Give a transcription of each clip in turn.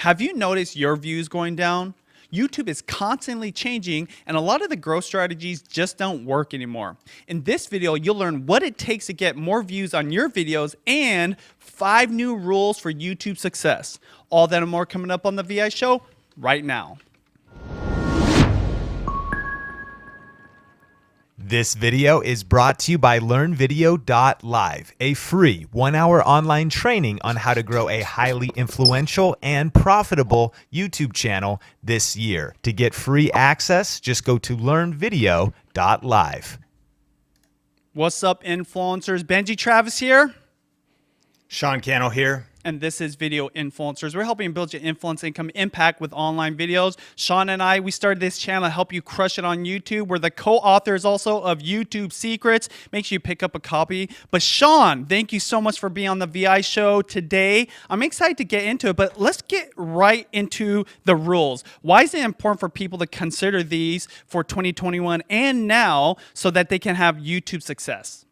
Have you noticed your views going down? YouTube is constantly changing, and a lot of the growth strategies just don't work anymore. In this video, you'll learn what it takes to get more views on your videos and 5 new rules for YouTube success. All that and more coming up on the VI Show right now. This video is brought to you by LearnVideo.live, a free 1-hour online training on how to grow a highly influential and profitable YouTube channel this year. To get free access, just go to LearnVideo.live. What's up, influencers? Benji Travis here. Sean Cannell here. And this is Video Influencers. We're helping build your influence, income, impact with online videos. Sean and I, we started this channel to help you crush it on YouTube. We're the co-authors also of YouTube Secrets. Make sure you pick up a copy. But Sean, thank you so much for being on the VI show today. I'm excited to get into it, but let's get right into the rules. Why is it important for people to consider these for 2021 and now so that they can have YouTube success?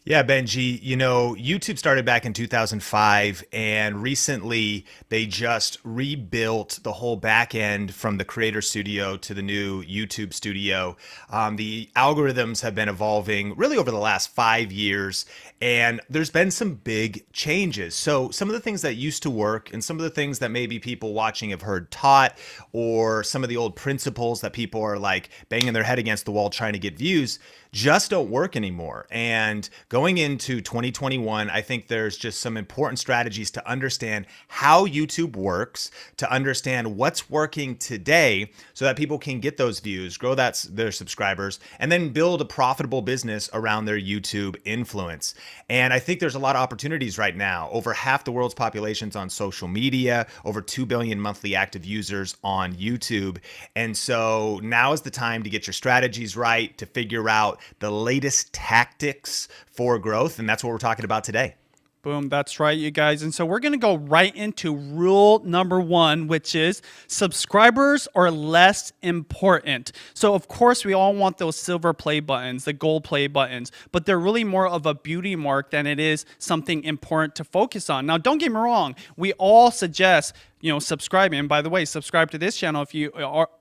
Yeah, Benji, you know, YouTube started back in 2005, and recently they just rebuilt the whole back end from the Creator Studio to the new YouTube Studio. The algorithms have been evolving really over the last 5 years, and there's been some big changes. So some of the things that used to work and some of the things that maybe people watching have heard taught, or some of the old principles that people are like banging their head against the wall trying to get views, just don't work anymore. And going into 2021, I think there's just some important strategies to understand how YouTube works, to understand what's working today so that people can get those views, grow their subscribers, and then build a profitable business around their YouTube influence. And I think there's a lot of opportunities right now. Over half the world's population's on social media, over 2 billion monthly active users on YouTube. And so now is the time to get your strategies right, to figure out the latest tactics for growth. And that's what we're talking about today. Boom, that's right, you guys. And so we're going to go right into rule number 1, which is subscribers are less important. So, of course, we all want those silver play buttons, the gold play buttons, but they're really more of a beauty mark than it is something important to focus on. Now, don't get me wrong. We all suggest, subscribing. And by the way, subscribe to this channel if you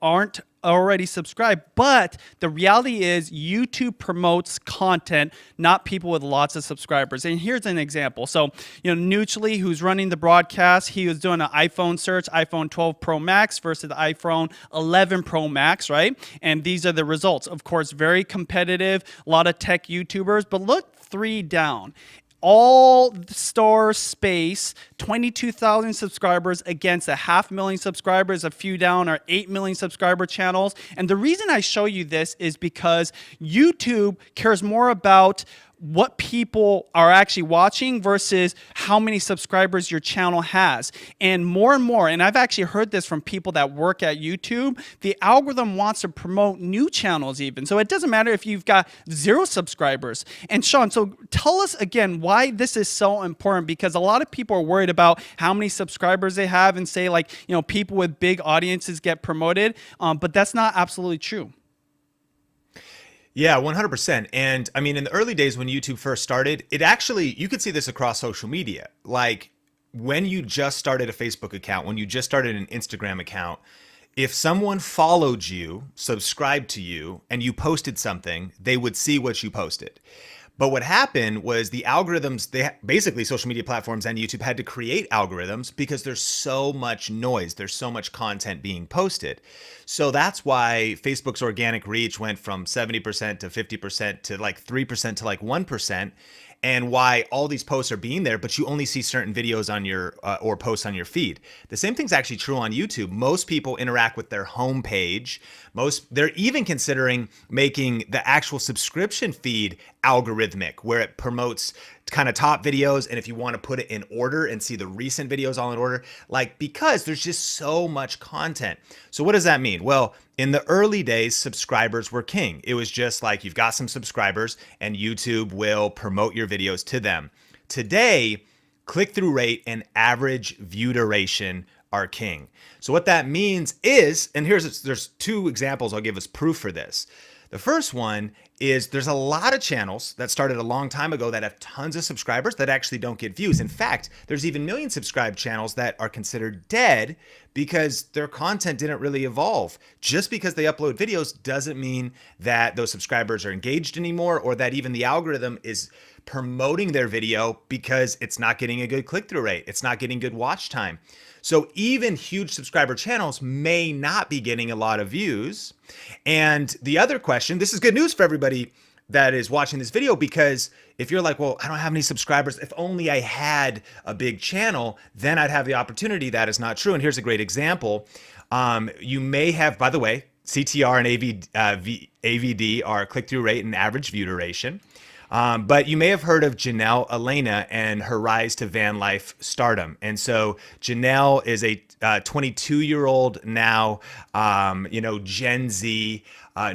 aren't already subscribed. But the reality is YouTube promotes content, not people with lots of subscribers. And here's an example. So, Nuchely, who's running the broadcast, he was doing an iPhone search, iPhone 12 Pro Max versus the iPhone 11 Pro Max, right? And these are the results. Of course, very competitive, a lot of tech YouTubers, but look 3 down. All Star Space, 22,000 subscribers against 500,000 subscribers. A few down are 8 million subscriber channels. And the reason I show you this is because YouTube cares more about what people are actually watching versus how many subscribers your channel has. And more, and I've actually heard this from people that work at YouTube, the algorithm wants to promote new channels even. So it doesn't matter if you've got 0 subscribers. And Sean, so tell us again why this is so important, because a lot of people are worried about how many subscribers they have and say people with big audiences get promoted, but that's not absolutely true. Yeah, 100%. And I mean, in the early days when YouTube first started, you could see this across social media. Like when you just started a Facebook account, when you just started an Instagram account, if someone followed you, subscribed to you, and you posted something, they would see what you posted. But what happened was the algorithms, basically social media platforms and YouTube had to create algorithms because there's so much noise. There's so much content being posted. So that's why Facebook's organic reach went from 70% to 50% to like 3% to like 1%. And why all these posts are being there, but you only see certain videos on your or posts on your feed. The same thing's actually true on YouTube. Most people interact with their homepage. They're even considering making the actual subscription feed algorithmic, where it promotes kind of top videos, and if you want to put it in order and see the recent videos all in order, because there's just so much content. So what does that mean? Well, in the early days, subscribers were king. It was just like you've got some subscribers and YouTube will promote your videos to them. Today, click-through rate and average view duration are king. So what that means is, and there's 2 examples I'll give as proof for this. The first one is there's a lot of channels that started a long time ago that have tons of subscribers that actually don't get views. In fact, there's even million subscribed channels that are considered dead because their content didn't really evolve. Just because they upload videos doesn't mean that those subscribers are engaged anymore, or that even the algorithm is promoting their video because it's not getting a good click-through rate. It's not getting good watch time. So even huge subscriber channels may not be getting a lot of views. And the other question, this is good news for everybody that is watching this video, because if you're like, well, I don't have any subscribers, if only I had a big channel, then I'd have the opportunity. That is not true. And here's a great example. You may have, by the way, CTR and AVD are click-through rate and average view duration. But you may have heard of Janelle Elena and her rise to van life stardom. And so Janelle is a 22-year-old now, Gen Z,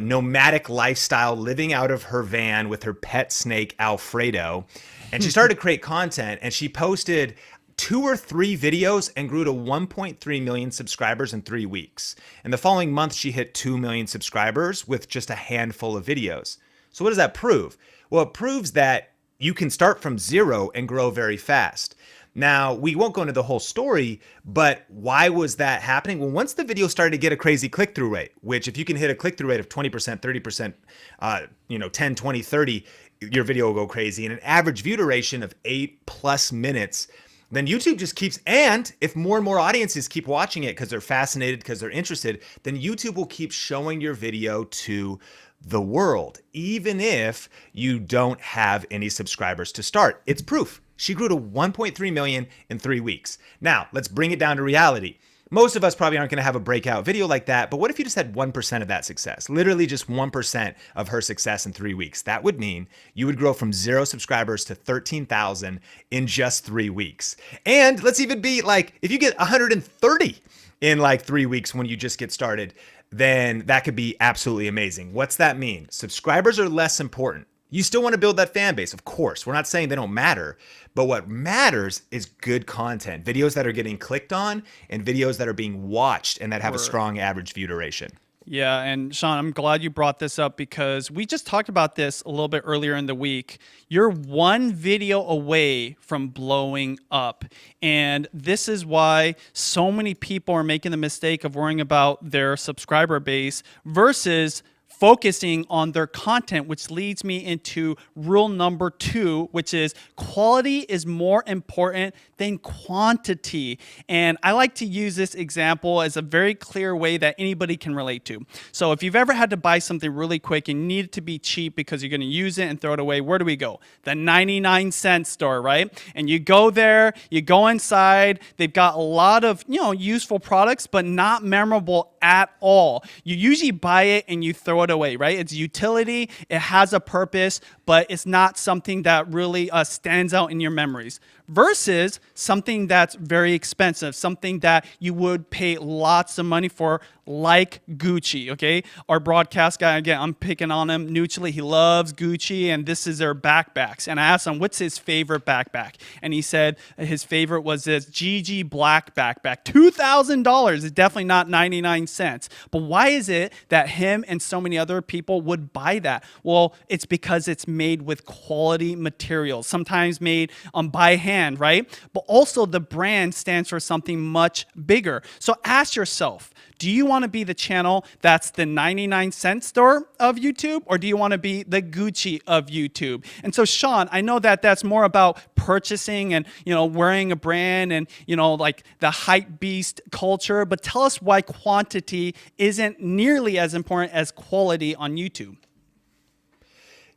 nomadic lifestyle, living out of her van with her pet snake, Alfredo. And she started to create content, and she posted 2 or 3 videos and grew to 1.3 million subscribers in 3 weeks. And the following month, she hit 2 million subscribers with just a handful of videos. So what does that prove? Well, it proves that you can start from zero and grow very fast. Now, we won't go into the whole story, but why was that happening? Well, once the video started to get a crazy click-through rate, which if you can hit a click-through rate of 20%, 30%, 10, 20, 30, your video will go crazy. And an average view duration of 8+ minutes, then YouTube just keeps, and if more and more audiences keep watching it because they're fascinated, because they're interested, then YouTube will keep showing your video to the world, even if you don't have any subscribers to start. It's proof. She grew to 1.3 million in 3 weeks. Now, let's bring it down to reality. Most of us probably aren't going to have a breakout video like that, but what if you just had 1% of that success? Literally just 1% of her success in 3 weeks. That would mean you would grow from 0 subscribers to 13,000 in just 3 weeks. And let's even be like, if you get 130 in like 3 weeks when you just get started, then that could be absolutely amazing. What's that mean? Subscribers are less important. You still want to build that fan base, of course. We're not saying they don't matter, but what matters is good content, videos that are getting clicked on and videos that are being watched and that have a strong average view duration. Yeah, and Sean, I'm glad you brought this up because we just talked about this a little bit earlier in the week. You're one video away from blowing up. And this is why so many people are making the mistake of worrying about their subscriber base versus focusing on their content, which leads me into rule number 2, which is quality is more important than quantity. And I like to use this example as a very clear way that anybody can relate to. So if you've ever had to buy something really quick and need it to be cheap because you're going to use it and throw it away, where do we go? The 99-cent store, right? And you go there, you go inside, they've got a lot of, useful products, but not memorable at all. You usually buy it and you throw it away, right? It's utility, it has a purpose, but it's not something that really stands out in your memories. Versus something that's very expensive, something that you would pay lots of money for, like Gucci, okay? Our broadcast guy, again, I'm picking on him neutrally. He loves Gucci, and this is their backpacks. And I asked him, what's his favorite backpack? And he said his favorite was this GG Black backpack. $2,000 is definitely not 99 cents. But why is it that him and so many other people would buy that? Well, it's because it's made with quality materials, sometimes made by hand, right? But also the brand stands for something much bigger. So ask yourself, do you want to be the channel that's the 99-cent store of YouTube, or do you want to be the Gucci of YouTube? And so, Sean, I know that that's more about purchasing and, wearing a brand and, like the hype beast culture, but tell us why quantity isn't nearly as important as quality on YouTube.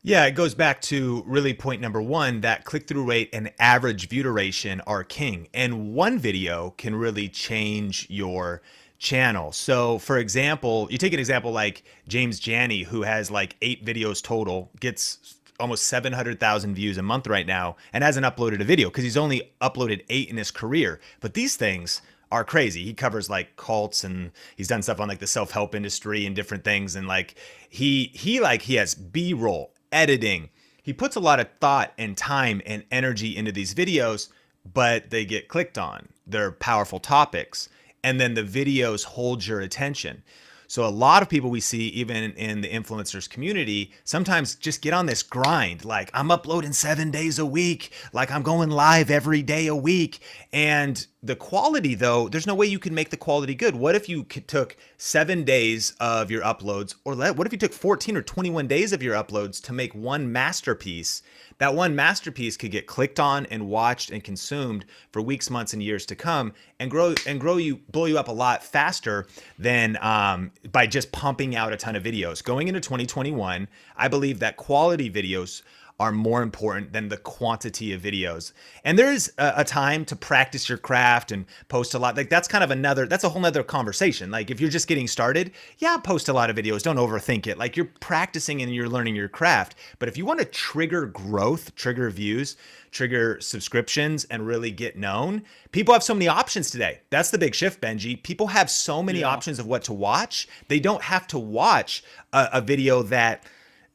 Yeah, it goes back to really point number 1, that click-through rate and average view duration are king. And one video can really change your channel. So for example, you take an example like James Janney, who has like 8 videos total, gets almost 700,000 views a month right now, and hasn't uploaded a video because he's only uploaded 8 in his career. But these things are crazy. He covers like cults, and he's done stuff on like the self-help industry and different things. And like he has B-roll, editing. He puts a lot of thought and time and energy into these videos, but they get clicked on. They're powerful topics. And then the videos hold your attention. So a lot of people we see, even in the influencers community, sometimes just get on this grind. Like, I'm uploading 7 days a week. Like, I'm going live every day a week. And the quality, though, there's no way you can make the quality good. What if you took 7 days of your uploads, or what if you took 14 or 21 days of your uploads to make one masterpiece? That one masterpiece could get clicked on and watched and consumed for weeks, months, and years to come, and blow you up a lot faster than by just pumping out a ton of videos. Going into 2021, I believe that quality videos are more important than the quantity of videos. And there's a time to practice your craft and post a lot. Like, that's a whole nother conversation. Like, if you're just getting started, yeah, post a lot of videos. Don't overthink it. Like, you're practicing and you're learning your craft. But if you want to trigger growth, trigger views, trigger subscriptions, and really get known, people have so many options today. That's the big shift, Benji. People have so many options of what to watch. They don't have to watch a video that,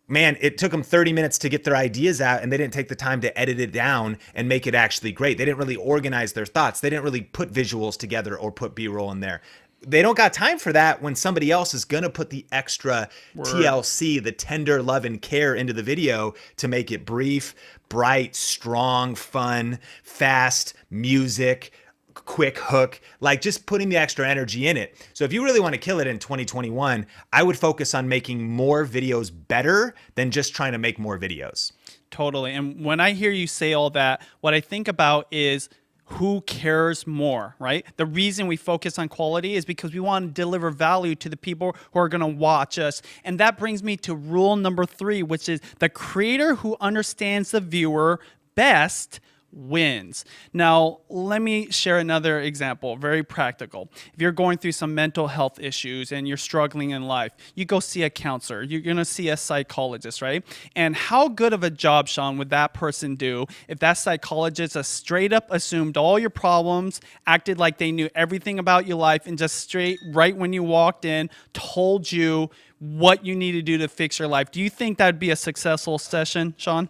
man, it took them 30 minutes to get their ideas out, and they didn't take the time to edit it down and make it actually great. They didn't really organize their thoughts. They didn't really put visuals together or put B-roll in there. They don't got time for that when somebody else is going to put the extra TLC, the tender love and care into the video to make it brief, bright, strong, fun, fast, music, quick hook, like just putting the extra energy in it. So if you really want to kill it in 2021, I would focus on making more videos better than just trying to make more videos. Totally. And when I hear you say all that, what I think about is who cares more, right? The reason we focus on quality is because we want to deliver value to the people who are going to watch us. And that brings me to rule number 3, which is the creator who understands the viewer best wins. Now, let me share another example, very practical. If you're going through some mental health issues and you're struggling in life, you go see a counselor, you're going to see a psychologist, right? And how good of a job, Sean, would that person do if that psychologist straight up assumed all your problems, acted like they knew everything about your life, and just straight right when you walked in, told you what you need to do to fix your life? Do you think that'd be a successful session, Sean?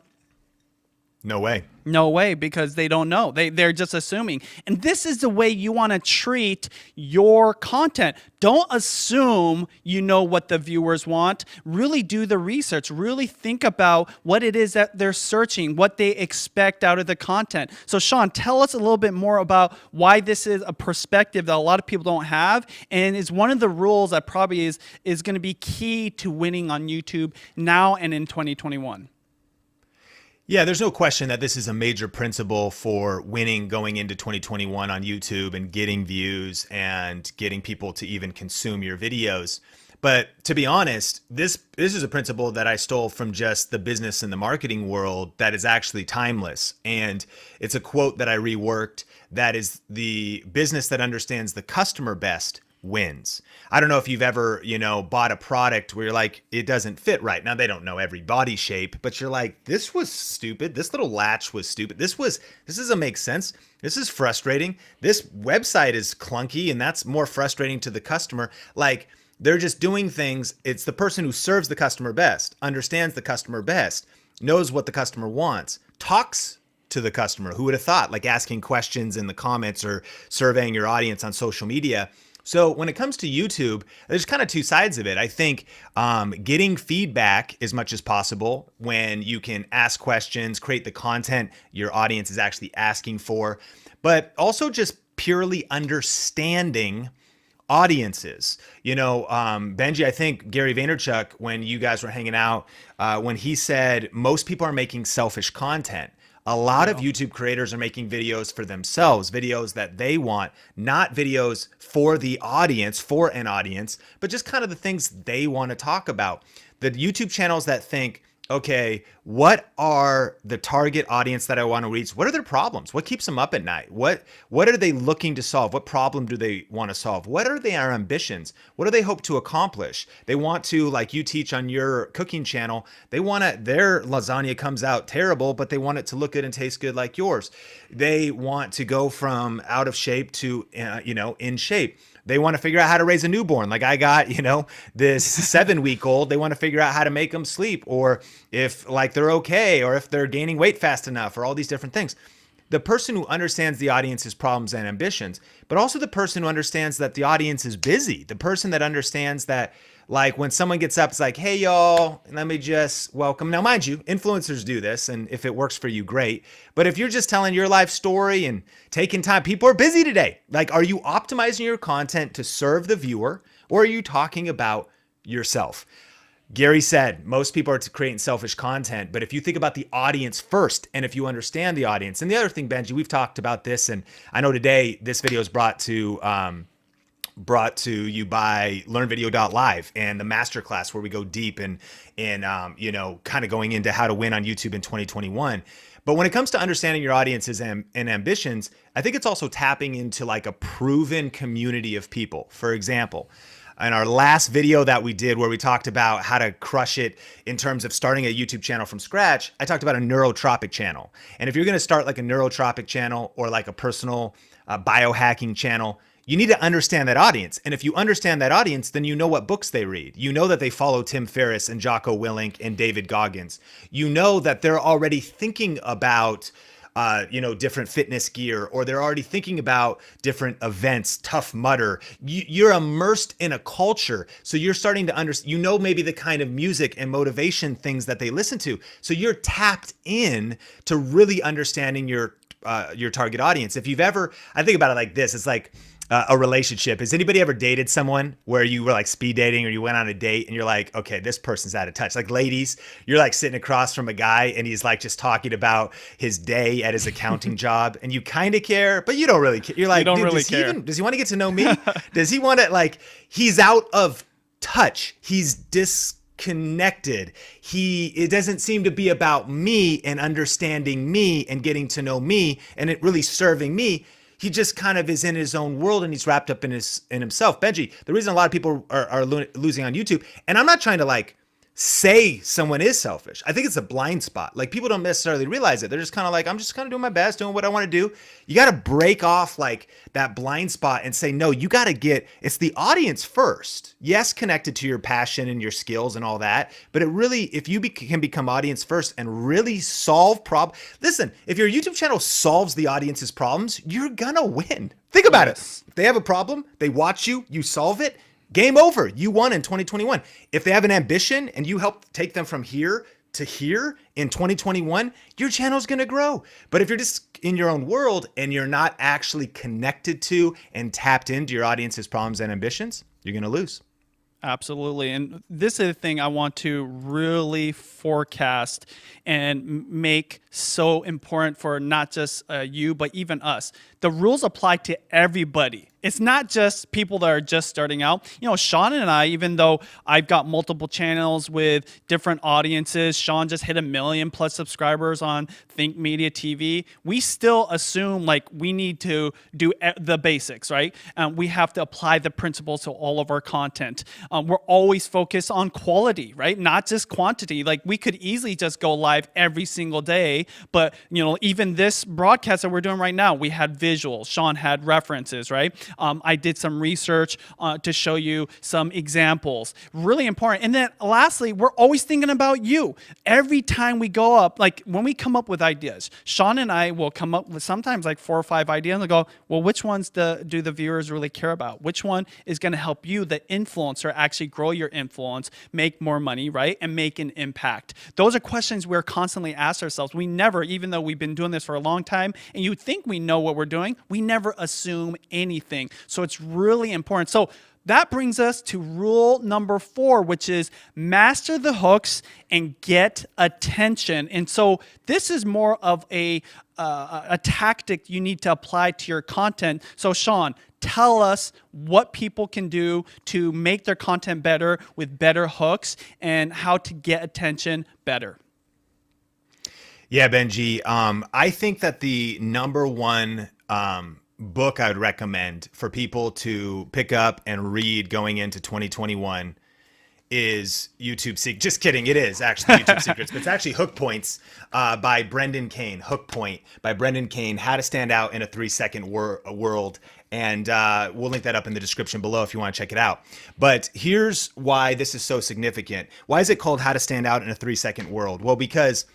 No way. No way, because they don't know. They're just assuming. And this is the way you want to treat your content. Don't assume you know what the viewers want. Really do the research. Really think about what it is that they're searching, what they expect out of the content. So Sean, tell us a little bit more about why this is a perspective that a lot of people don't have, and is one of the rules that probably is going to be key to winning on YouTube now and in 2021. Yeah, there's no question that this is a major principle for winning going into 2021 on YouTube and getting views and getting people to even consume your videos. But to be honest, this is a principle that I stole from just the business and the marketing world that is actually timeless. And it's a quote that I reworked that is, the business that understands the customer best wins. I don't know if you've ever, bought a product where you're like, it doesn't fit right. Now, they don't know every body shape, but you're like, this was stupid. This little latch was stupid. This doesn't make sense. This is frustrating. This website is clunky, and that's more frustrating to the customer. Like, they're just doing things. It's the person who serves the customer best, understands the customer best, knows what the customer wants, talks to the customer. Who would have thought? Like asking questions in the comments or surveying your audience on social media. So when it comes to YouTube, there's kind of two sides of it. I think getting feedback as much as possible when you can ask questions, create the content your audience is actually asking for, but also just purely understanding audiences. Benji, I think Gary Vaynerchuk, when you guys were hanging out, when he said most people are making selfish content. A lot of YouTube creators are making videos for themselves, videos that they want, not videos for the audience, for an audience, but just kind of the things they want to talk about. The YouTube channels that think, okay, what are the target audience that I want to reach? What are their problems? What keeps them up at night? What are they looking to solve? What problem do they want to solve? What are their ambitions? What do they hope to accomplish? They want to, like you teach on your cooking channel, their lasagna comes out terrible, but they want it to look good and taste good like yours. They want to go from out of shape to, in shape. They want to figure out how to raise a newborn. Like I got, this 7-week-old. They want to figure out how to make them sleep, or if like they're okay, or if they're gaining weight fast enough, or all these different things. the person who understands the audience's problems and ambitions, but also the person who understands that the audience is busy. The person that understands that, like, when someone gets up, it's like, hey, y'all, let me just welcome. Now, mind you, influencers do this, and if it works for you, great. But if you're just telling your life story and taking time, people are busy today. Like, are you optimizing your content to serve the viewer, or are you talking about yourself? Gary said, most people are creating selfish content, but if you think about the audience first, and if you understand the audience, and the other thing, Benji, we've talked about this, and I know today this video is brought to you by LearnVideo.live and the Masterclass, where we go deep and you know, kind of going into how to win on YouTube in 2021. But when it comes to understanding your audiences and ambitions, I think it's also tapping into like a proven community of people. For example, in our last video that we did where we talked about how to crush it in terms of starting a YouTube channel from scratch, I talked about a neurotropic channel. And if you're going to start like a neurotropic channel or like a personal biohacking channel, you need to understand that audience. And if you understand that audience, then you know what books they read. You know that they follow Tim Ferriss and Jocko Willink and David Goggins. You know that they're already thinking about you know, different fitness gear, or they're already thinking about different events, Tough Mudder. You're immersed in a culture. So you're starting to understand, you know, maybe the kind of music and motivation things that they listen to. So you're tapped in to really understanding your target audience. If you've ever, I think about it like this, it's like a relationship. Has anybody ever dated someone where you were like speed dating, or you went on a date and you're like, okay, this person's out of touch? Like, ladies, you're like sitting across from a guy and he's like just talking about his day at his accounting job, and you kind of care, but you don't really care. You're like, you don't dude, really care. Does he want to get to know me? Does he want to, like, he's out of touch. He's disconnected. It doesn't seem to be about me and understanding me and getting to know me and it really serving me. He just kind of is in his own world and he's wrapped up in himself. Benji, the reason a lot of people are losing on YouTube, and I'm not trying to like say someone is selfish. I think it's a blind spot. Like, people don't necessarily realize it. They're just kind of like, I'm just kind of doing my best, doing what I want to do. You got to break off like that blind spot and say, no, you got to it's the audience first. Yes, connected to your passion and your skills and all that. But it really, if you can become audience first and really solve problems. Listen, if your YouTube channel solves the audience's problems, you're going to win. Think about it. If they have a problem, they watch you, you solve it. Game over. You won in 2021. If they have an ambition and you help take them from here to here in 2021, your channel's going to grow. But if you're just in your own world and you're not actually connected to and tapped into your audience's problems and ambitions, you're going to lose. Absolutely. And this is the thing I want to really forecast and make so important for not just you, but even us. The rules apply to everybody. It's not just people that are just starting out. You know, Sean and I, even though I've got multiple channels with different audiences, Sean just hit 1 million+ subscribers on Think Media TV, we still assume like we need to do the basics, right? We have to apply the principles to all of our content. We're always focused on quality, right? Not just quantity. Like, we could easily just go live every single day, but you know, even this broadcast that we're doing right now, we had visuals, Sean had references, right? I did some research to show you some examples. Really important. And then lastly, we're always thinking about you. Every time we go up, like when we come up with ideas, Sean and I will come up with sometimes like 4 or 5 ideas and go, well, which ones do the viewers really care about? Which one is going to help you, the influencer, actually grow your influence, make more money, right? And make an impact. Those are questions we're constantly ask ourselves. We never, even though we've been doing this for a long time, and you think we know what we're doing, we never assume anything. So it's really important. So that brings us to rule number 4, which is master the hooks and get attention. And so this is more of a tactic you need to apply to your content. So Sean, tell us what people can do to make their content better with better hooks and how to get attention better. Yeah, Benji. I think that the number one book I would recommend for people to pick up and read going into 2021 is YouTube Secrets. Just kidding. It is actually YouTube Secrets, but it's actually Hook Points by Brendan Kane. Hook Point by Brendan Kane, How to Stand Out in a 3-Second World. And we'll link that up in the description below if you want to check it out. But here's why this is so significant. Why is it called How to Stand Out in a 3-Second World? Well, because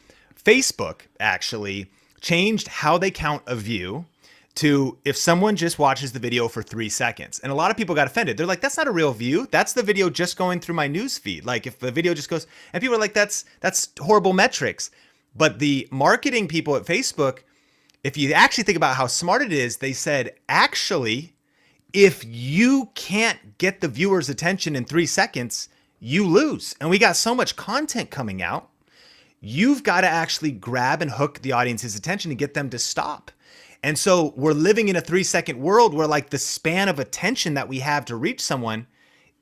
Facebook actually changed how they count a view to if someone just watches the video for 3 seconds. And a lot of people got offended. They're like, that's not a real view. That's the video just going through my news feed. Like if the video just goes, and people are like, that's horrible metrics. But the marketing people at Facebook, if you actually think about how smart it is, they said, actually, if you can't get the viewer's attention in 3 seconds, you lose. And we got so much content coming out. You've got to actually grab and hook the audience's attention to get them to stop. And so we're living in a 3-second world where like the span of attention that we have to reach someone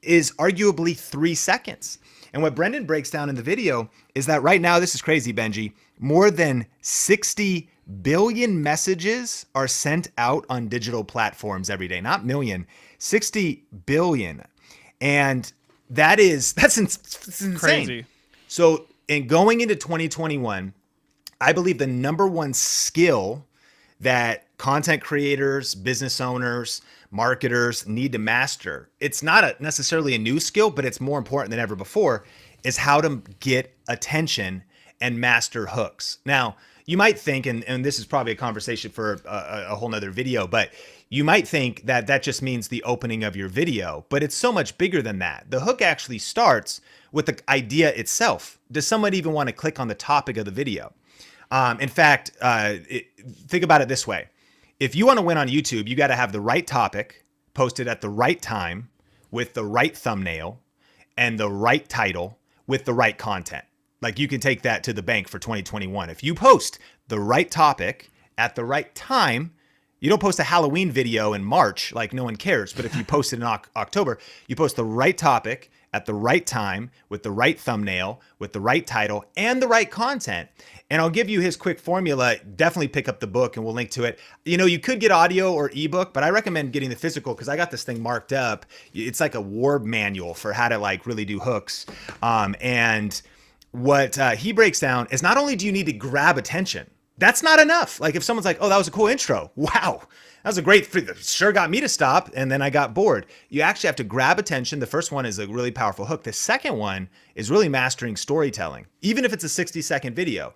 is arguably 3 seconds. And what Brendan breaks down in the video is that right now, this is crazy, Benji, more than 60 billion messages are sent out on digital platforms every day, not million, 60 billion. And that's insane. Crazy. So in going into 2021, I believe the number one skill that content creators, business owners, marketers need to master, it's not necessarily a new skill, but it's more important than ever before, is how to get attention and master hooks. Now, you might think, and this is probably a conversation for a whole nother video, but you might think that that just means the opening of your video, but it's so much bigger than that. The hook actually starts with the idea itself. Does someone even want to click on the topic of the video? In fact, think about it this way. If you want to win on YouTube, you got to have the right topic posted at the right time with the right thumbnail and the right title with the right content. Like you can take that to the bank for 2021. If you post the right topic at the right time, you don't post a Halloween video in March, like no one cares. But if you post it in October, you post the right topic at the right time with the right thumbnail, with the right title and the right content. And I'll give you his quick formula. Definitely pick up the book and we'll link to it. You know, you could get audio or ebook, but I recommend getting the physical because I got this thing marked up. It's like a war manual for how to like really do hooks. And what he breaks down is not only do you need to grab attention, that's not enough. Like if someone's like, oh, that was a cool intro. Wow. That was a great, sure got me to stop. And then I got bored. You actually have to grab attention. The first one is a really powerful hook. The second one is really mastering storytelling. Even if it's a 60-second video,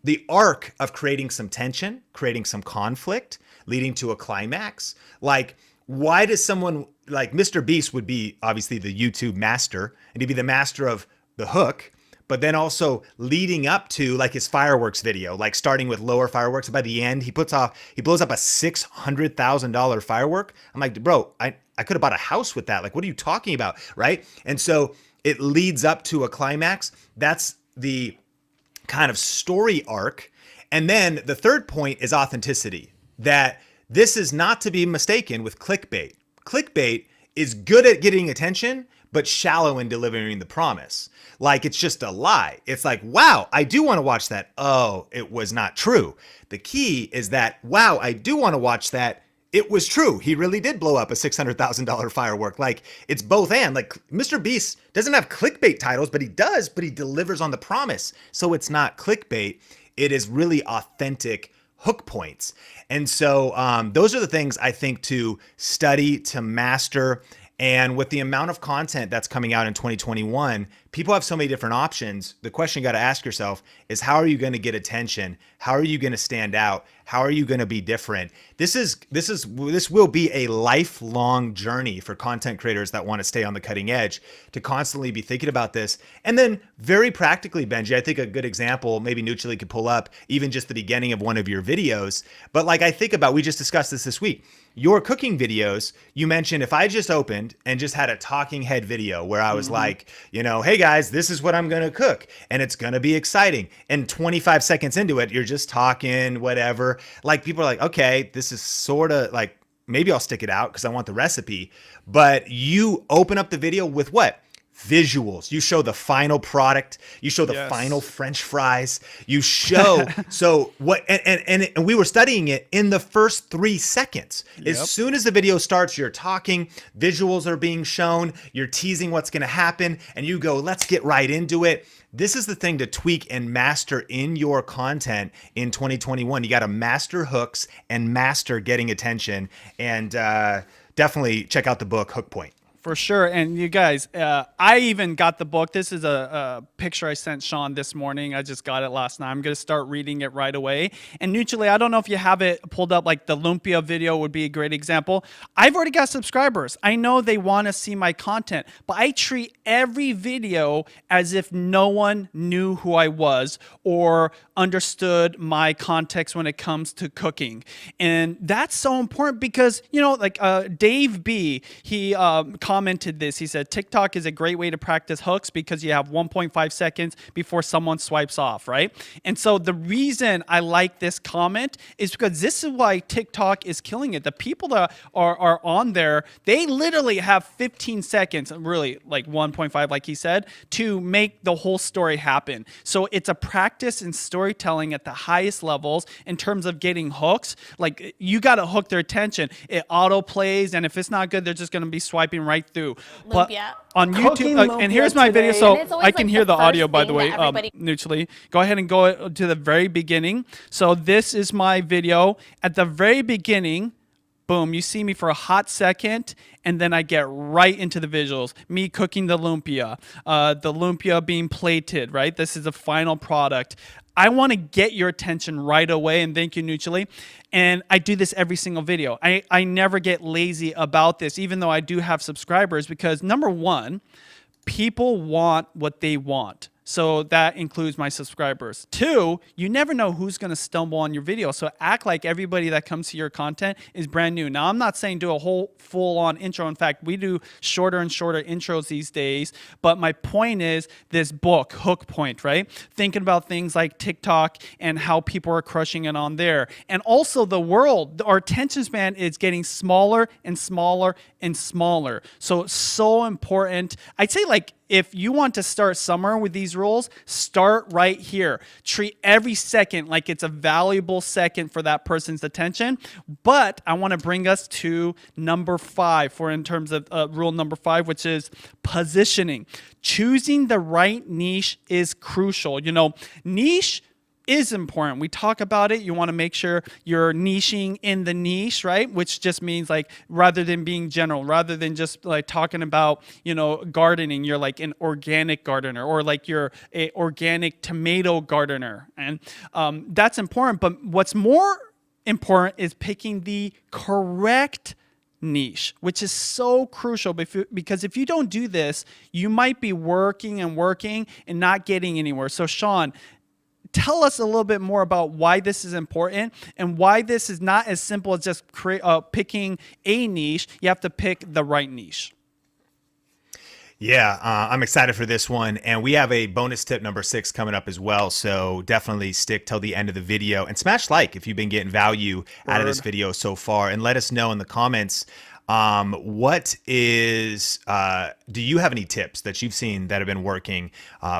the arc of creating some tension, creating some conflict, leading to a climax. Like, why does someone like Mr. Beast would be obviously the YouTube master and he'd be the master of the hook, but then also leading up to like his fireworks video, like starting with lower fireworks. By the end, he blows up a $600,000 firework. I'm like, bro, I could have bought a house with that. Like, what are you talking about? Right. And so it leads up to a climax. That's the kind of story arc. And then the third point is authenticity, that this is not to be mistaken with clickbait. Clickbait is good at getting attention, but shallow in delivering the promise. Like it's just a lie. It's like, wow, I do want to watch that. Oh, it was not true. The key is that, wow, I do want to watch that. It was true. He really did blow up a $600,000 firework. Like it's both and. Like Mr. Beast doesn't have clickbait titles, but he delivers on the promise. So it's not clickbait. It is really authentic hook points. And so those are the things I think to study, to master. And with the amount of content that's coming out in 2021, people have so many different options. The question you got to ask yourself is, how are you going to get attention? How are you going to stand out? How are you going to be different? This will be a lifelong journey for content creators that want to stay on the cutting edge, to constantly be thinking about this. And then very practically, Benji, I think a good example, maybe Nucci could pull up even just the beginning of one of your videos. But like I think about, we just discussed this week. Your cooking videos, you mentioned if I just opened and just had a talking head video where I was like, you know, hey guys, this is what I'm going to cook and it's going to be exciting. And 25 seconds into it, you're just talking, whatever. Like people are like, okay, this is sort of like, maybe I'll stick it out because I want the recipe. But you open up the video with what? Visuals. You show the final product. You show the final French fries. You show so what and we were studying it in the first 3 seconds. As soon as the video starts, you're talking, visuals are being shown, you're teasing what's going to happen, and you go, let's get right into it. This is the thing to tweak and master in your content in 2021. You got to master hooks and master getting attention, and definitely check out the book Hook Point. For sure. And you guys, I even got the book. This is a picture I sent Sean this morning. I just got it last night. I'm going to start reading it right away. And mutually, I don't know if you have it pulled up, like the Lumpia video would be a great example. I've already got subscribers. I know they want to see my content, but I treat every video as if no one knew who I was or understood my context when it comes to cooking. And that's so important because, you know, like Dave B, he commented this. He said, TikTok is a great way to practice hooks because you have 1.5 seconds before someone swipes off, right? And so the reason I like this comment is because this is why TikTok is killing it. The people that are on there, they literally have 15 seconds, really like 1.5, like he said, to make the whole story happen. So it's a practice in storytelling at the highest levels in terms of getting hooks. Like you got to hook their attention. It auto plays, and if it's not good, they're just going to be swiping right through. But on YouTube, and here's my video, so I can hear the audio, by the way, neutrally. Go ahead and go to the very beginning. So this is my video. At the very beginning, boom, you see me for a hot second, and then I get right into the visuals. Me cooking the lumpia being plated, right? This is the final product. I want to get your attention right away, and thank you, Nuccioli. And I do this every single video. I never get lazy about this, even though I do have subscribers, because number one, people want what they want. So that includes my subscribers. Two, you never know who's going to stumble on your video. So act like everybody that comes to your content is brand new. Now, I'm not saying do a whole full-on intro. In fact, we do shorter and shorter intros these days. But my point is this book, Hook Point, right? Thinking about things like TikTok and how people are crushing it on there. And also the world, our attention span is getting smaller and smaller and smaller. So important. I'd say like, if you want to start somewhere with these rules, start right here. Treat every second like it's a valuable second for that person's attention. But I want to bring us to number 5 for in terms of rule number 5, which is positioning. Choosing the right niche is crucial. You know, niche is important. We talk about it. You want to make sure you're niching in the niche, right? Which just means like rather than being general, rather than just like talking about, you know, gardening, you're like an organic gardener or like you're a organic tomato gardener. And that's important. But what's more important is picking the correct niche, which is so crucial because if you don't do this, you might be working and not getting anywhere. So Sean, tell us a little bit more about why this is important and why this is not as simple as just picking a niche. You have to pick the right niche. Yeah, I'm excited for this one. And we have a bonus tip number 6 coming up as well. So definitely stick till the end of the video and smash like if you've been getting value out of this video so far. And let us know in the comments, what is, do you have any tips that you've seen that have been working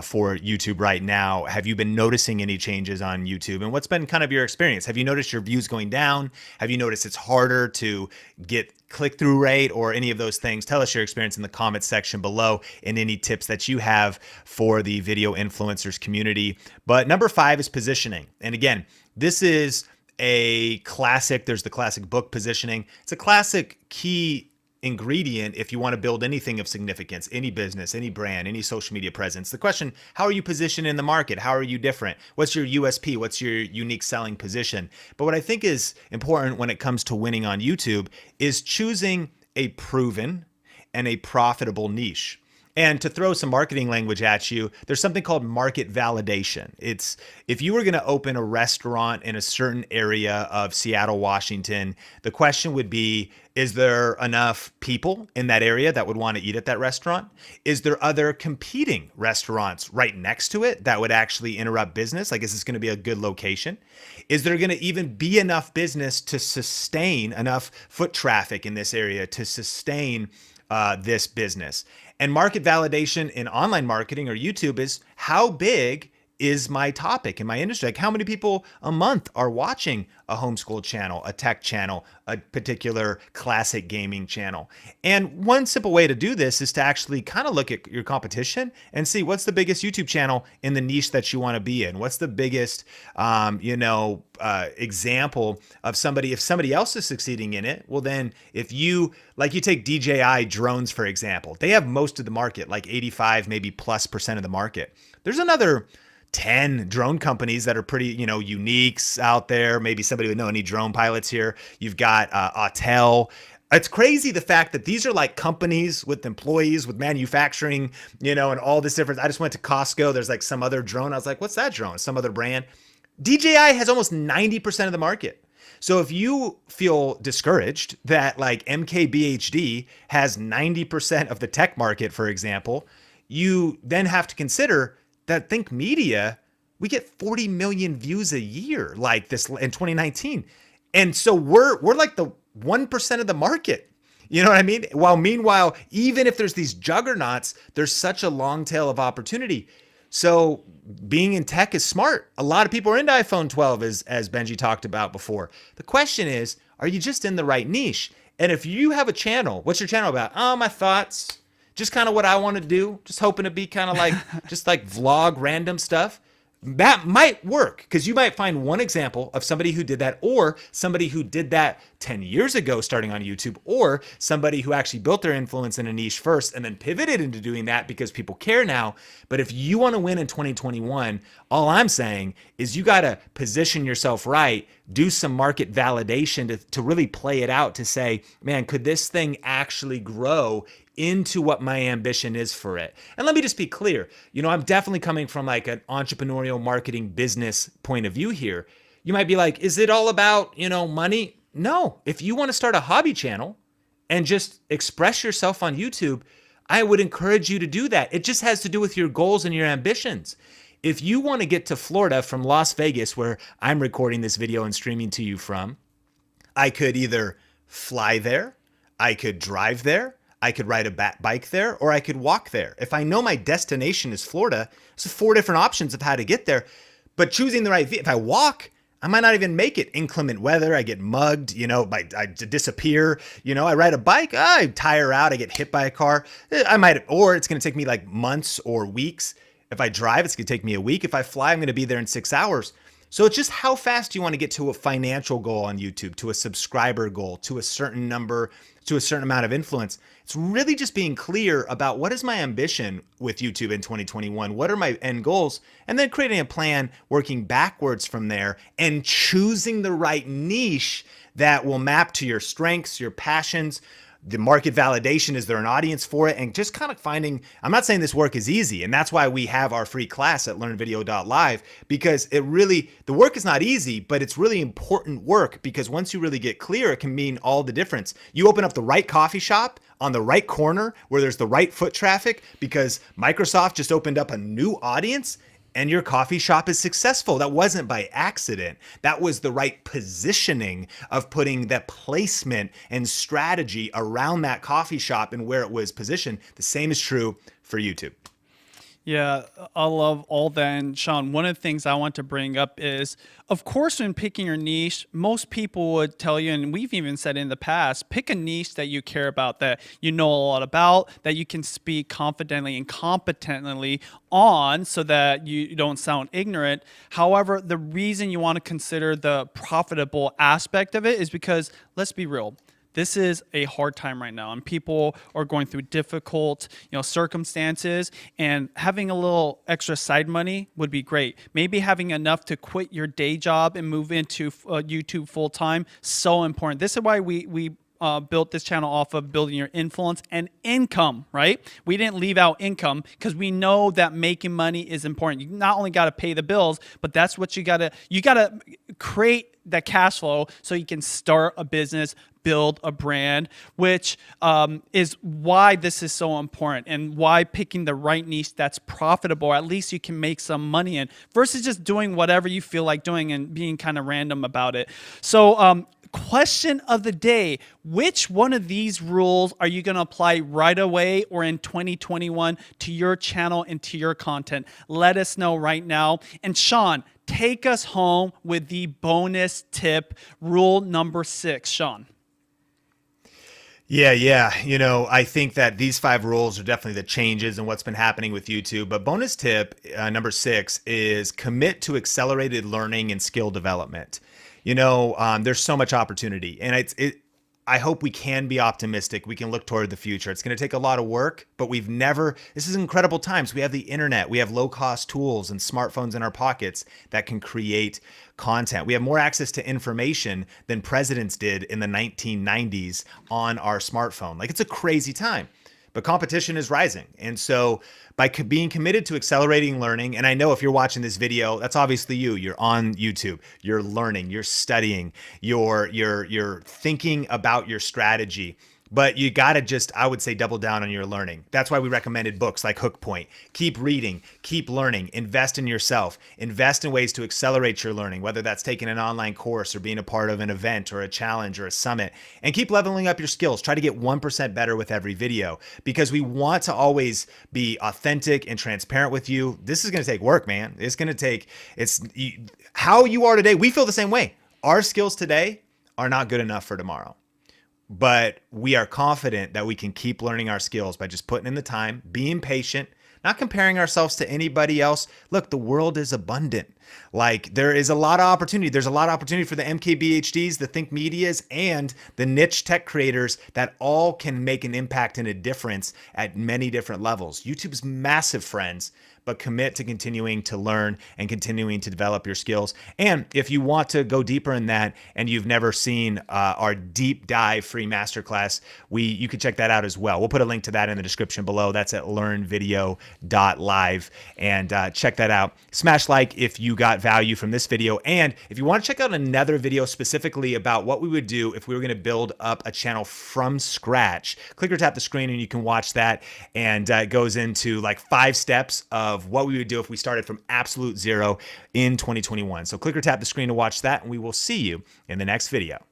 for YouTube right now? Have you been noticing any changes on YouTube? And what's been kind of your experience? Have you noticed your views going down? Have you noticed it's harder to get click-through rate or any of those things? Tell us your experience in the comments section below and any tips that you have for the video influencers community. But number 5 is positioning. And again, this is a classic. There's the classic book positioning. It's a classic key ingredient if you want to build anything of significance, any business, any brand, any social media presence. The question, how are you positioned in the market? How are you different? What's your USP? What's your unique selling position? But what I think is important when it comes to winning on YouTube is choosing a proven and a profitable niche. And to throw some marketing language at you, there's something called market validation. It's if you were going to open a restaurant in a certain area of Seattle, Washington, the question would be, is there enough people in that area that would want to eat at that restaurant? Is there other competing restaurants right next to it that would actually interrupt business? Like, is this going to be a good location? Is there going to even be enough business to sustain enough foot traffic in this area to sustain this business? And market validation in online marketing or YouTube is how big is my topic in my industry. Like how many people a month are watching a homeschool channel, a tech channel, a particular classic gaming channel? And one simple way to do this is to actually kind of look at your competition and see what's the biggest YouTube channel in the niche that you want to be in. What's the biggest, example of somebody, if somebody else is succeeding in it, well then if you, like you take DJI drones, for example, they have most of the market, like 85, maybe +% of the market. There's another 10 drone companies that are pretty, uniques out there. Maybe somebody would know any drone pilots here. You've got Autel. It's crazy the fact that these are like companies with employees, with manufacturing, and all this difference. I just went to Costco. There's like some other drone. I was like, what's that drone? Some other brand. DJI has almost 90% of the market. So if you feel discouraged that like MKBHD has 90% of the tech market, for example, you then have to consider that Think Media, we get 40 million views a year like this in 2019. And so we're like the 1% of the market. You know what I mean? While meanwhile, even if there's these juggernauts, there's such a long tail of opportunity. So being in tech is smart. A lot of people are into iPhone 12 as Benji talked about before. The question is, are you just in the right niche? And if you have a channel, what's your channel about? Oh, my thoughts. Just kind of what I want to do, just hoping to be kind of like, just like vlog random stuff. That might work because you might find one example of somebody who did that, or somebody who did that 10 years ago starting on YouTube, or somebody who actually built their influence in a niche first and then pivoted into doing that because people care now. But if you want to win in 2021, all I'm saying is you got to position yourself right, do some market validation to really play it out to say, man, could this thing actually grow into what my ambition is for it? And let me just be clear, I'm definitely coming from like an entrepreneurial marketing business point of view here. You might be like, is it all about, money? No. If you want to start a hobby channel and just express yourself on YouTube, I would encourage you to do that. It just has to do with your goals and your ambitions. If you want to get to Florida from Las Vegas, where I'm recording this video and streaming to you from, I could either fly there, I could drive there, I could ride a bike there, or I could walk there. If I know my destination is Florida, there's 4 different options of how to get there. But choosing the right, if I walk, I might not even make it. Inclement weather, I get mugged, I disappear. I ride a bike, I tire out, I get hit by a car. Or it's going to take me like months or weeks. If I drive, it's going to take me a week. If I fly, I'm going to be there in 6 hours. So it's just how fast you want to get to a financial goal on YouTube, to a subscriber goal, to a certain number, to a certain amount of influence. It's really just being clear about what is my ambition with YouTube in 2021? What are my end goals? And then creating a plan, working backwards from there and choosing the right niche that will map to your strengths, your passions. The market validation, is there an audience for it? And just kind of finding, I'm not saying this work is easy, and that's why we have our free class at learnvideo.live, because the work is not easy, but it's really important work, because once you really get clear, it can mean all the difference. You open up the right coffee shop on the right corner where there's the right foot traffic because Microsoft just opened up a new audience, and your coffee shop is successful. That wasn't by accident. That was the right positioning of putting the placement and strategy around that coffee shop and where it was positioned. The same is true for YouTube. Yeah, I love all that. And Sean, one of the things I want to bring up is, of course, when picking your niche, most people would tell you, and we've even said in the past, pick a niche that you care about, that you know a lot about, that you can speak confidently and competently on so that you don't sound ignorant. However, the reason you want to consider the profitable aspect of it is because, let's be real, this is a hard time right now, and people are going through difficult, circumstances, and having a little extra side money would be great. Maybe having enough to quit your day job and move into YouTube full time, so important. This is why we built this channel off of building your influence and income, right? We didn't leave out income because we know that making money is important. You not only got to pay the bills, but that's what you got to create that cash flow so you can start a business, build a brand, which is why this is so important and why picking the right niche that's profitable, at least you can make some money in, versus just doing whatever you feel like doing and being kind of random about it. So question of the day: which one of these rules are you going to apply right away or in 2021 to your channel and to your content? Let us know right now. And Sean, take us home with the bonus tip, rule number 6. Sean. Yeah. I think that these 5 rules are definitely the changes in what's been happening with YouTube. But bonus tip number 6 is commit to accelerated learning and skill development. There's so much opportunity, and I hope we can be optimistic. We can look toward the future. It's going to take a lot of work, but this is incredible times. We have the internet, we have low cost tools and smartphones in our pockets that can create content. We have more access to information than presidents did in the 1990s on our smartphone. Like, it's a crazy time. But competition is rising. And so by being committed to accelerating learning, and I know if you're watching this video, that's obviously you. You're on YouTube, you're learning, you're studying, you're thinking about your strategy. But you got to just, I would say, double down on your learning. That's why we recommended books like Hook Point. Keep reading, keep learning, invest in yourself, invest in ways to accelerate your learning, whether that's taking an online course or being a part of an event or a challenge or a summit, and keep leveling up your skills. Try to get 1% better with every video, because we want to always be authentic and transparent with you. This is going to take work, man. How you are today. We feel the same way. Our skills today are not good enough for tomorrow. But we are confident that we can keep learning our skills by just putting in the time, being patient, not comparing ourselves to anybody else. Look, the world is abundant. Like, there is a lot of opportunity. There's a lot of opportunity for the MKBHDs, the Think Medias, and the niche tech creators that all can make an impact and a difference at many different levels. YouTube's massive, friends, but commit to continuing to learn and continuing to develop your skills. And if you want to go deeper in that and you've never seen our deep dive free masterclass, you can check that out as well. We'll put a link to that in the description below. That's at learnvideo.live, and check that out. Smash like if you got value from this video. And if you want to check out another video specifically about what we would do if we were going to build up a channel from scratch, click or tap the screen and you can watch that. And it goes into like 5 steps of what we would do if we started from absolute zero in 2021. So click or tap the screen to watch that, and we will see you in the next video.